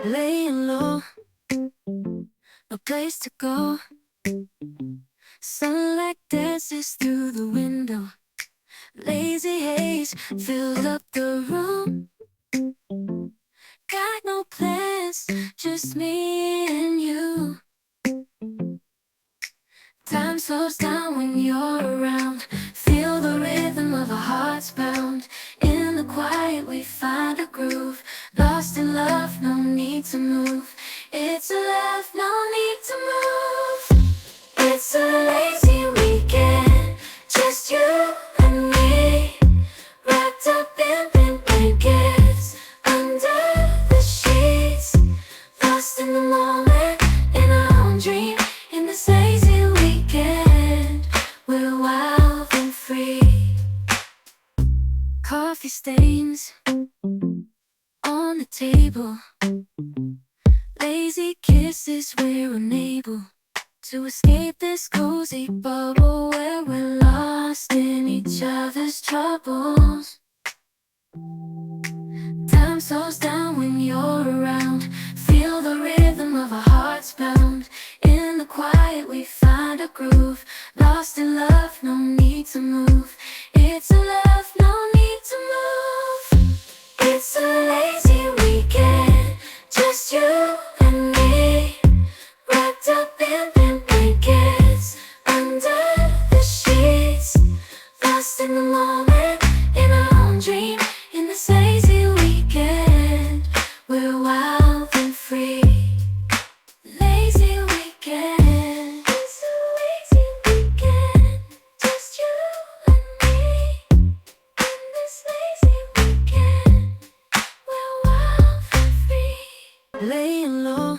Laying low, no place to go. Sunlight dances through the window. Lazy haze filled up the room. Got no plans, just me and you. Time slows down when you're around. Feel the rhythm of our hearts pound. In the quiet we find a groove. Lost in love, no need to move. It's a love, no need to move. It's a lazy weekend, just you and me. Wrapped up in pink blankets, under the sheets. Lost in the moment, in our own dream. In this lazy weekend, we're wild and free. Coffee stains on the table. Lazy kisses, we're unable to escape this cozy bubble where we're lost in each other's troubles. Time slows down when you're around. Feel the rhythm of our hearts pound. In the quiet we find a groove. Lost in love, no need to move. It's a love, no need to move. It's a lazy weekend, just you and me. Wrapped up in pink blankets, under the sheets. Lost in the moment, in our own dream. In this lazy weekend, we're wild and free. Lazy weekend, it's a lazy weekend, just you and me. In this lazy weekend, we're wild and free. Laying low,